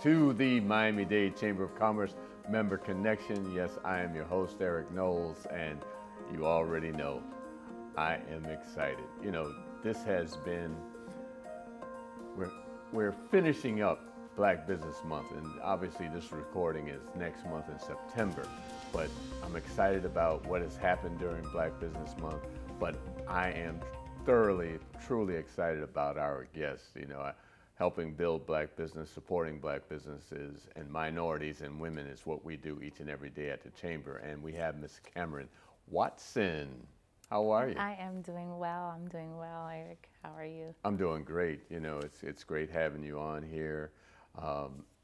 to the Miami-Dade Chamber of Commerce Member Connection. Yes, I am your host, Eric Knowles, and you already know I am excited. You know, this has been, we're finishing up Black Business Month, and obviously this recording is next month in September, but I'm excited about what has happened during Black Business Month, but I am thoroughly, truly excited about our guests. You know, helping build Black business, supporting Black businesses and minorities and women is what we do each and every day at the Chamber. And we have Ms. Cameren Watson. How are you? I am doing well. I'm doing well, Eric. How are you? I'm doing great. You know, it's great having you on here.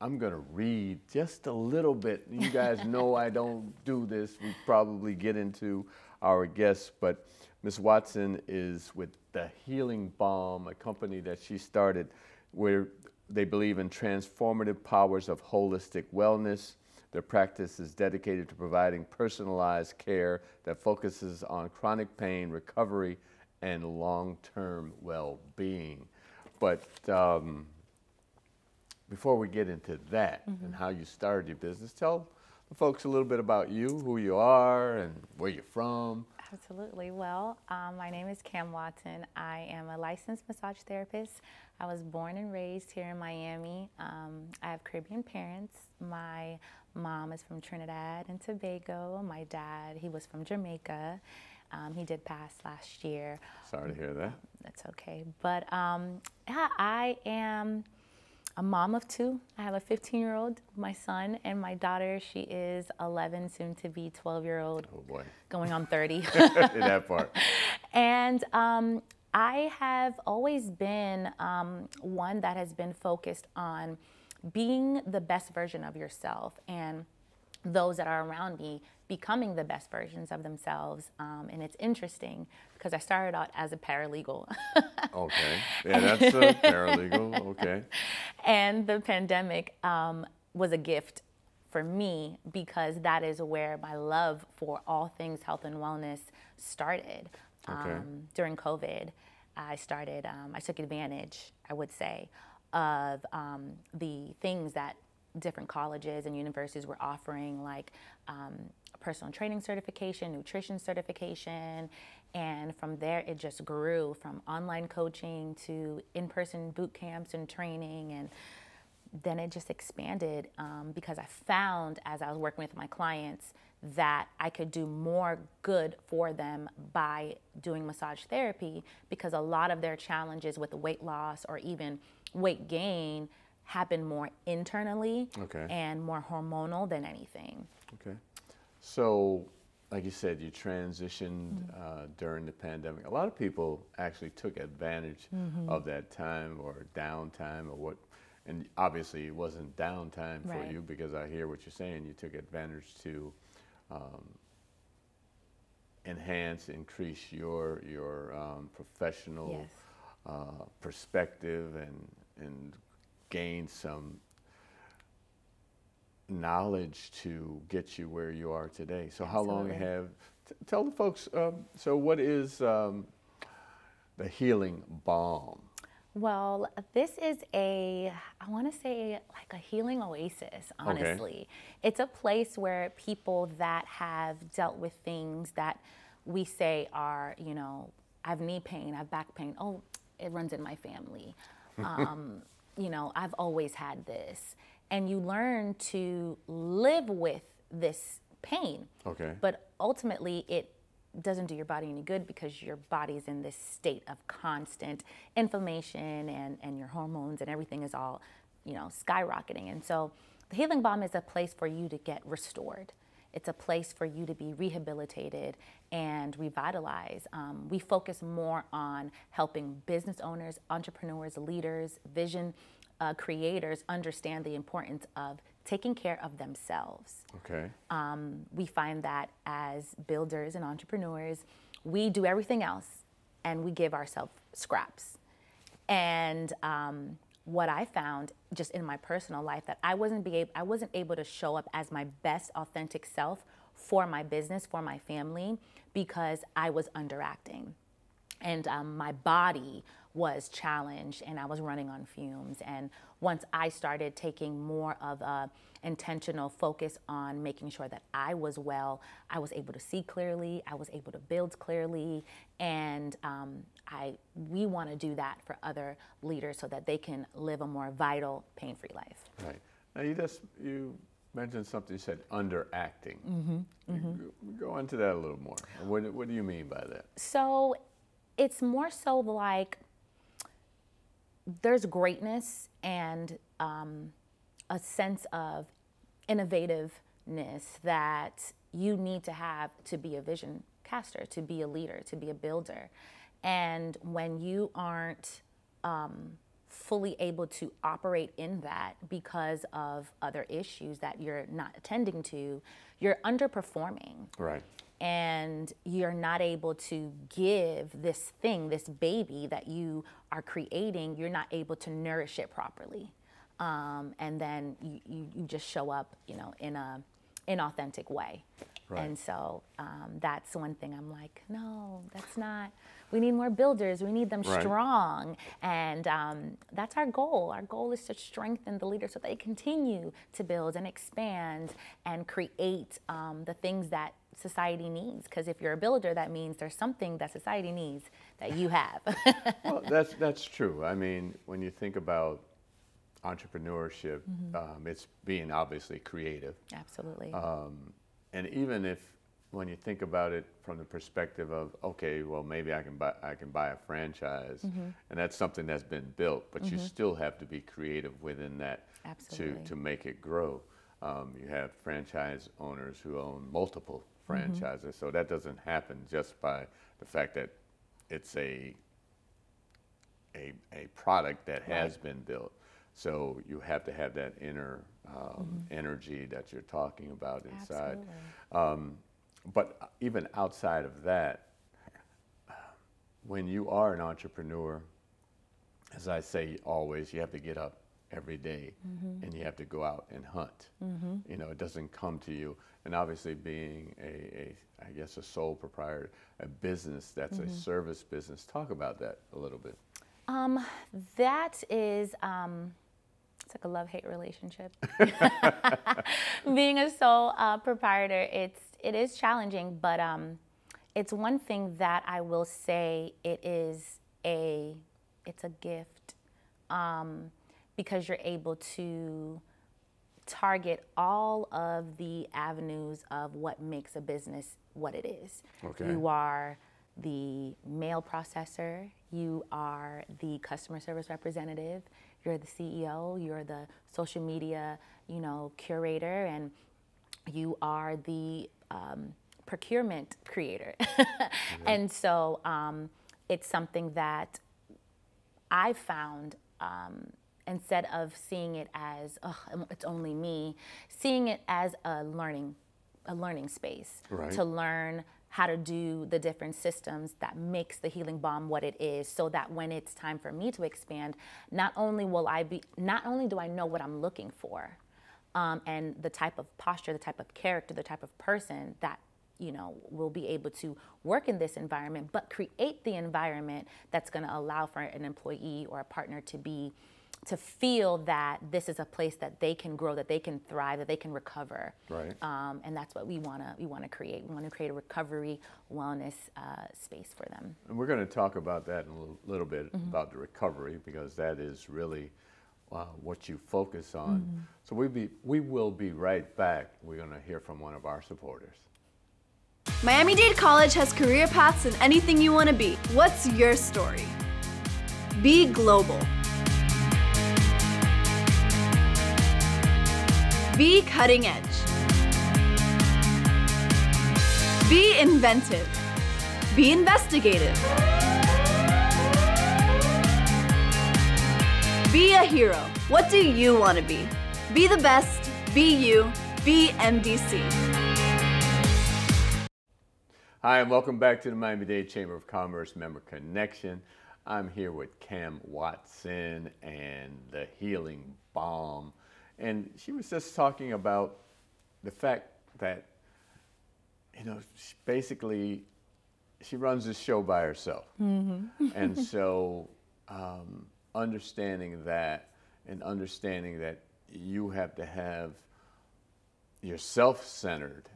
I'm going to read just a little bit. You guys know I don't do this. We probably get into our guests, but Ms. Watson is with the Healing Balm, a company that she started where they believe in transformative powers of holistic wellness. Their practice is dedicated to providing personalized care that focuses on chronic pain, recovery, and long-term well-being. But before we get into that and how you started your business, tell the folks a little bit about you, who you are, and where you're from. Absolutely. Well, my name is Cam Watson. I am a licensed massage therapist. I was born and raised here in Miami. I have Caribbean parents. My mom is from Trinidad and Tobago. My dad, he was from Jamaica. He did pass last year. Sorry to hear that. That's okay. But yeah, I am a mom of two. I have a 15-year-old, my son, and my daughter. She is 11, soon to be 12-year-old. Oh boy. Going on 30. In that part. And I have always been one that has been focused on being the best version of yourself and those that are around me becoming the best versions of themselves. And it's interesting because I started out as a paralegal. Okay. Yeah, that's a paralegal. Okay. And the pandemic was a gift for me because that is where my love for all things health and wellness started. Okay. During COVID, I took advantage, I would say, of the things that different colleges and universities were offering, like personal training certification, nutrition certification, and from there it just grew from online coaching to in-person boot camps and training, and then it just expanded because I found as I was working with my clients that I could do more good for them by doing massage therapy, because a lot of their challenges with weight loss or even weight gain happen more internally and more hormonal than anything. Okay. So, like you said, you transitioned during the pandemic. A lot of people actually took advantage of that time or downtime or what, and obviously it wasn't downtime for you, because I hear what you're saying. You took advantage to increase your professional perspective and gain some knowledge to get you where you are today. So how long tell the folks, so what is the Healing Balm? Well, this is I want to say like a healing oasis, honestly. Okay. It's a place where people that have dealt with things that we say are, you know, I have knee pain, I have back pain, oh, it runs in my family. You know, I've always had this. And you learn to live with this pain. Okay. But ultimately, it doesn't do your body any good because your body's in this state of constant inflammation and your hormones and everything is all, you know, skyrocketing. And so the Healing Balm is a place for you to get restored. It's a place for you to be rehabilitated and revitalized. We focus more on helping business owners, entrepreneurs, leaders, vision creators understand the importance of taking care of themselves. Okay. We find that as builders and entrepreneurs, we do everything else and we give ourselves scraps. And what I found just in my personal life, that I wasn't able to show up as my best authentic self for my business, for my family, because I was underacting. And my body was challenged and I was running on fumes. And once I started taking more of a intentional focus on making sure that I was well, I was able to see clearly, I was able to build clearly, and we want to do that for other leaders so that they can live a more vital, pain-free life. Right. Now you mentioned something, you said underacting. Go into that a little more. What do you mean by that? So it's more so like there's greatness and a sense of innovativeness that you need to have to be a vision caster, to be a leader, to be a builder. And when you aren't fully able to operate in that because of other issues that you're not attending to, you're underperforming. Right. And you're not able to give this thing, this baby that you are creating, you're not able to nourish it properly. And then you just show up, you know, in a inauthentic way. Right. And so that's one thing I'm like, no, that's not, we need more builders, we need them strong. And that's our goal. Our goal is to strengthen the leaders so they continue to build and expand and create the things that society needs. Because if you're a builder, that means there's something that society needs that you have. Well, that's true. I mean, when you think about entrepreneurship, it's being obviously creative. Absolutely. And even if, when you think about it from the perspective of, okay, well, maybe I can buy a franchise, and that's something that's been built, but you still have to be creative within that to make it grow. You have franchise owners who own multiple franchises, so that doesn't happen just by the fact that it's a product that has been built. So you have to have that inner energy that you're talking about inside. But even outside of that, when you are an entrepreneur, as I say always, you have to get up every day and you have to go out and hunt. You know, it doesn't come to you. And obviously being I guess a sole proprietor, a business that's a service business, talk about that a little bit. That is, it's like a love-hate relationship. Being a sole proprietor, it is challenging, but it's one thing that I will say it's a gift because you're able to target all of the avenues of what makes a business what it is. Okay. You are the mail processor, you are the customer service representative, you're the CEO, you're the social media, you know, curator, and you are the procurement creator. And so it's something that I found, instead of seeing it as, it's only me, seeing it as a learning space to learn how to do the different systems that makes the Healing Balm what it is, so that when it's time for me to expand, not only do I know what I'm looking for, and the type of posture, the type of character, the type of person that, you know, will be able to work in this environment, but create the environment that's going to allow for an employee or a partner to feel that this is a place that they can grow, that they can thrive, that they can recover. Right. And that's what we want to create. We want to create a recovery wellness space for them. And we're going to talk about that in a little bit, about the recovery, because that is really what you focus on. So we will be right back. We're going to hear from one of our supporters. Miami-Dade College has career paths in anything you want to be. What's your story? Be global. Be cutting edge. Be inventive. Be investigative. Be a hero. What do you want to be? Be the best. Be you. Be MDC. Hi, and welcome back to the Miami-Dade Chamber of Commerce Member Connection. I'm here with Cam Watson and the Healing Balm. And she was just talking about the fact that, you know, basically she runs this show by herself. And so understanding that, and understanding that you have to have yourself centered,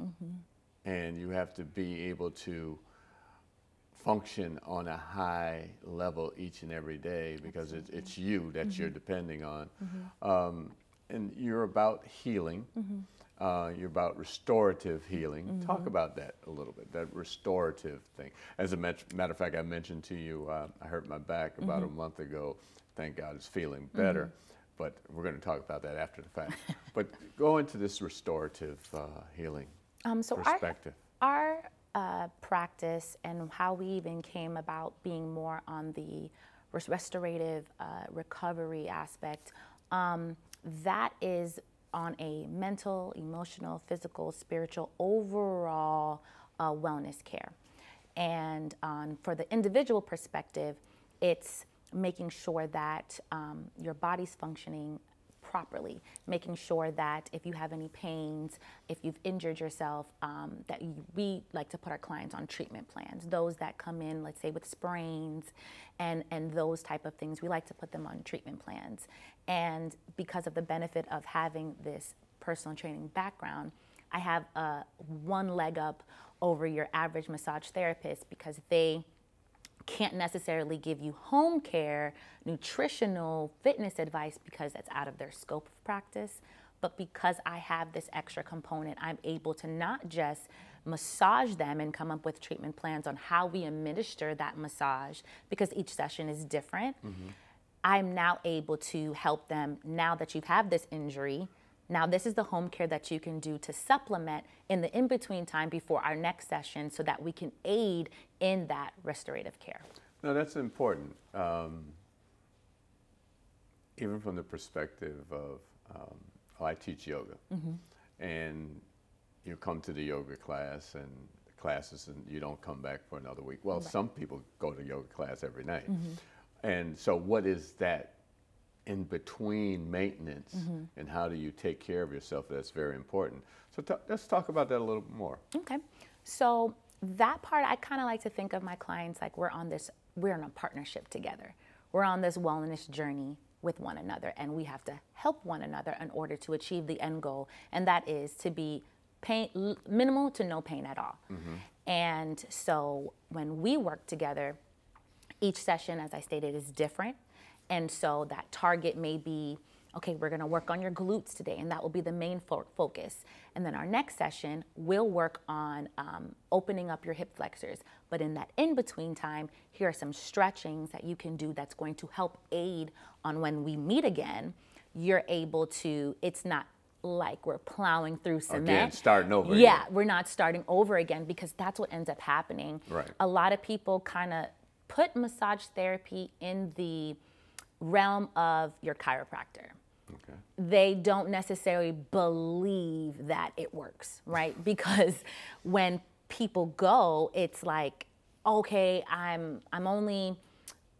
and you have to be able to function on a high level each and every day, because it's you that you're depending on. And you're about healing. You're about restorative healing. Talk about that a little bit, that restorative thing. As a matter of fact, I mentioned to you, I hurt my back about a month ago. Thank God it's feeling better. But we're going to talk about that after the fact. But go into this restorative healing perspective. Our practice and how we even came about being more on the restorative recovery aspect, that is on a mental, emotional, physical, spiritual, overall wellness care. And for the individual perspective, it's making sure that your body's functioning properly, making sure that if you have any pains, if you've injured yourself, we like to put our clients on treatment plans. Those that come in, let's say with sprains and those type of things, we like to put them on treatment plans. And because of the benefit of having this personal training background, I have one leg up over your average massage therapist, because they can't necessarily give you home care, nutritional, fitness advice, because that's out of their scope of practice. But because I have this extra component, I'm able to not just massage them and come up with treatment plans on how we administer that massage, because each session is different. I'm now able to help them, now that you have this injury, now this is the home care that you can do to supplement in the in-between time before our next session, so that we can aid in that restorative care. No, that's important. Even from the perspective of, I teach yoga, and you come to the yoga class and classes, and you don't come back for another week. Well, some people go to yoga class every night. And so what is that in between maintenance, and how do you take care of yourself? That's very important. So let's talk about that a little more. Okay. So that part, I kind of like to think of my clients like we're in a partnership together. We're on this wellness journey with one another, and we have to help one another in order to achieve the end goal, and that is to be minimal to no pain at all. And so when we work together, each session, as I stated, is different. And so that target may be, okay, we're gonna work on your glutes today, and that will be the main focus. And then our next session, we'll work on opening up your hip flexors. But in that in-between time, here are some stretchings that you can do that's going to help aid on when we meet again. You're able to, it's not like we're plowing through cement. Again, starting over Yeah, again. we're not starting over again, because that's what ends up happening. Right. A lot of people kind of put massage therapy in the realm of your chiropractor. Okay. They don't necessarily believe that it works, right? Because when people go, it's like, okay,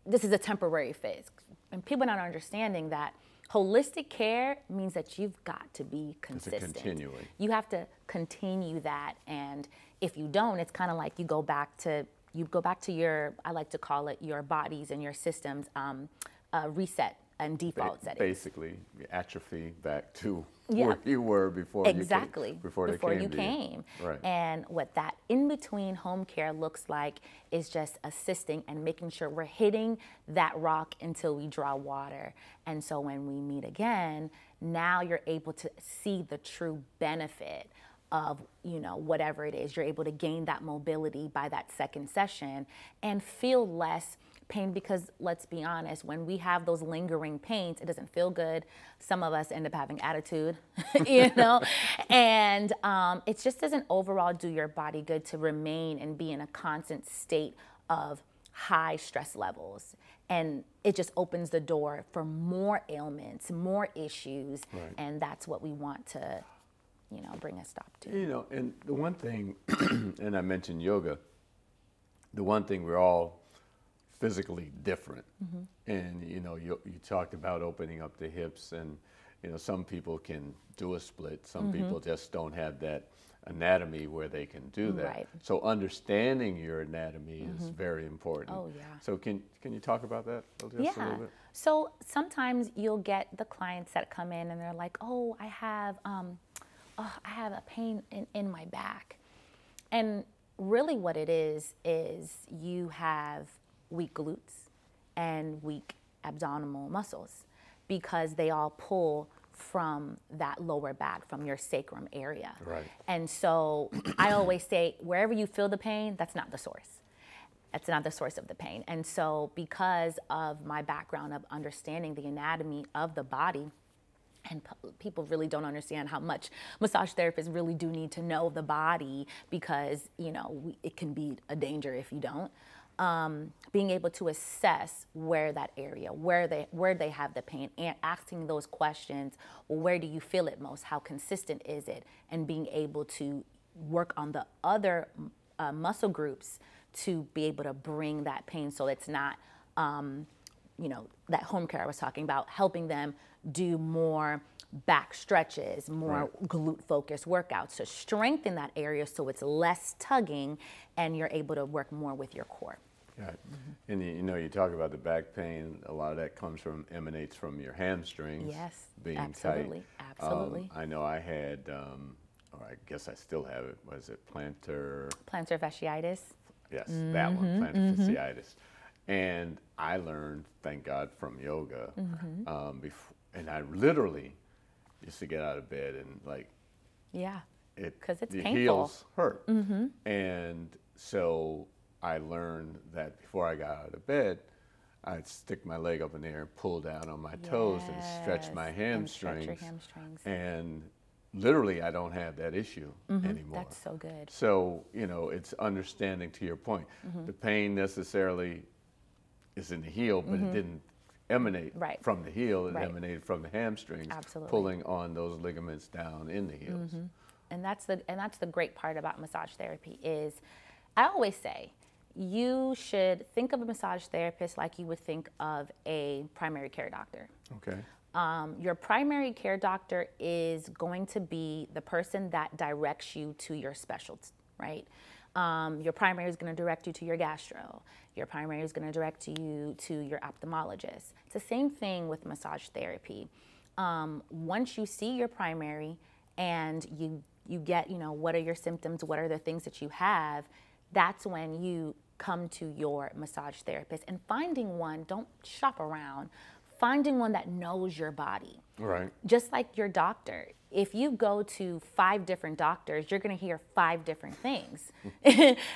this is a temporary fix. And people not understanding that holistic care means that you've got to be consistent. Continually. You have to continue that, and if you don't, it's kind of like you go back to your, I like to call it your bodies and your systems reset and default settings. Basically, you atrophy back to where you were before before you came. Right. And what that in-between home care looks like is just assisting and making sure we're hitting that rock until we draw water. And so when we meet again, now you're able to see the true benefit of, whatever it is. You're able to gain that mobility by that second session and feel less pain, because let's be honest, when we have those lingering pains, it doesn't feel good. Some of us end up having attitude, and it just doesn't overall do your body good to remain and be in a constant state of high stress levels. And it just opens the door for more ailments, more issues, and that's what we want to bring a stop to. And the one thing, and I mentioned yoga, the one thing we're all physically different. And you talked about opening up the hips, and you know, some people can do a split. Some people just don't have that anatomy where they can do that. Right. So understanding your anatomy is very important. Oh, yeah. So can you talk about that just a little bit? So sometimes you'll get the clients that come in and they're like, oh, I have a pain in my back. And really what it is you have weak glutes and weak abdominal muscles because they all pull from that lower back, from your sacrum area. Right. And so I always say, wherever you feel the pain, that's not the source. That's not the source of the pain. And so because of my background of understanding the anatomy of the body, and people really don't understand how much massage therapists really do need to know the body because, you know, it can be a danger if you don't. Being able to assess where that area, where they have the pain, and asking those questions, well, where do you feel it most? How consistent is it? And being able to work on the other muscle groups to be able to bring that pain so it's not, you know, that home care I was talking about, helping them do more back stretches, more glute focused workouts to strengthen that area so it's less tugging and you're able to work more with your core. Right. And you know, you talk about the back pain, a lot of that emanates from your hamstrings being absolutely, tight. Absolutely. I know I had, or I guess I still have it, was it plantar fasciitis? Yes, that one, plantar fasciitis. And I learned, thank God, from yoga. And I literally used to get out of bed and like, because it's the painful. heels hurt. And so I learned that before I got out of bed, I'd stick my leg up in the air and pull down on my toes and stretch my hamstrings. And stretch your hamstrings. And literally, I don't have that issue anymore. That's so good. So, you know, it's understanding, to your point. The pain necessarily is in the heel, but it didn't emanate from the heel. It emanated from the hamstrings, pulling on those ligaments down in the heels. And that's the great part about massage therapy is, I always say, you should think of a massage therapist like you would think of a primary care doctor. Okay. Your primary care doctor is going to be the person that directs you to your specialty, right? Your primary is going to direct you to your gastro. Your primary is going to direct you to your ophthalmologist. It's the same thing with massage therapy. Once you see your primary and you get, you know, what are your symptoms, what are the things that you have, that's when you come to your massage therapist. And finding one, don't shop around, finding one that knows your body. Right. Just like your doctor. If you go to 5 different doctors, you're going to hear 5 different things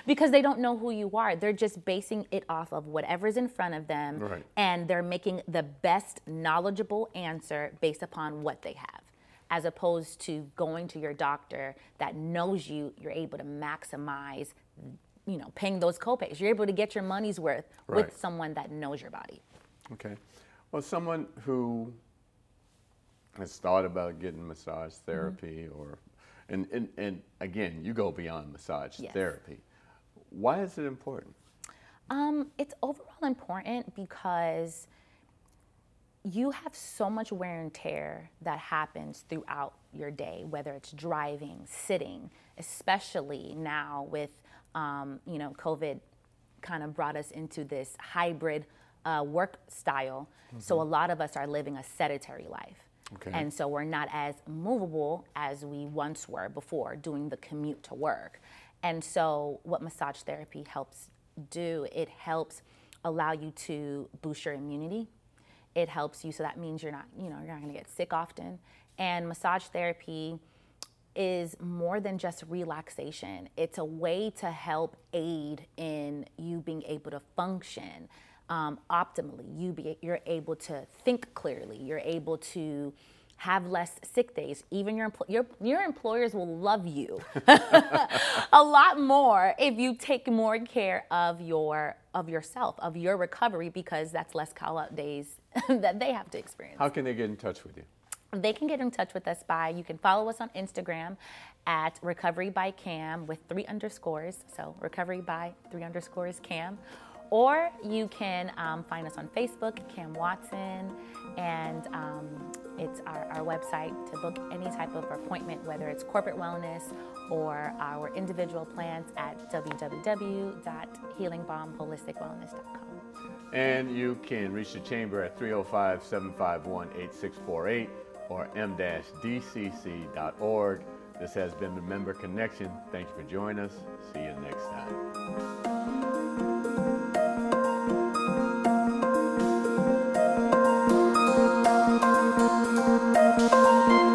because they don't know who you are. They're just basing it off of whatever's in front of them, and they're making the best knowledgeable answer based upon what they have, as opposed to going to your doctor that knows you. You're able to maximize, you know, paying those copays. You're able to get your money's worth with someone that knows your body. Okay. Well, someone who has thought about getting massage therapy, or, and again, you go beyond massage therapy. Why is it important? It's overall important because you have so much wear and tear that happens throughout your day, whether it's driving, sitting, especially now with, you know, COVID kind of brought us into this hybrid work style. So a lot of us are living a sedentary life. And so we're not as movable as we once were before doing the commute to work. And so what massage therapy helps do, it helps allow you to boost your immunity. It helps you, so that means you're not, you know, you're not gonna get sick often. And massage therapy is more than just relaxation. It's a way to help aid in you being able to function optimally. You're able to think clearly. You're able to have less sick days. Even your employers will love you a lot more if you take more care of yourself, of your recovery, because that's less call-out days that they have to experience. How can they get in touch with you? They can get in touch with us by, you can follow us on Instagram at Recovery by Cam with 3 underscores, so Recovery by 3 underscores Cam. Or you can find us on Facebook, Cam Watson, and it's our website to book any type of appointment, whether it's corporate wellness or our individual plans at www.healingbombholisticwellness.com. And you can reach the chamber at 305-751-8648 or m-dcc.org. This has been the Member Connection. Thank you for joining us. See you next time.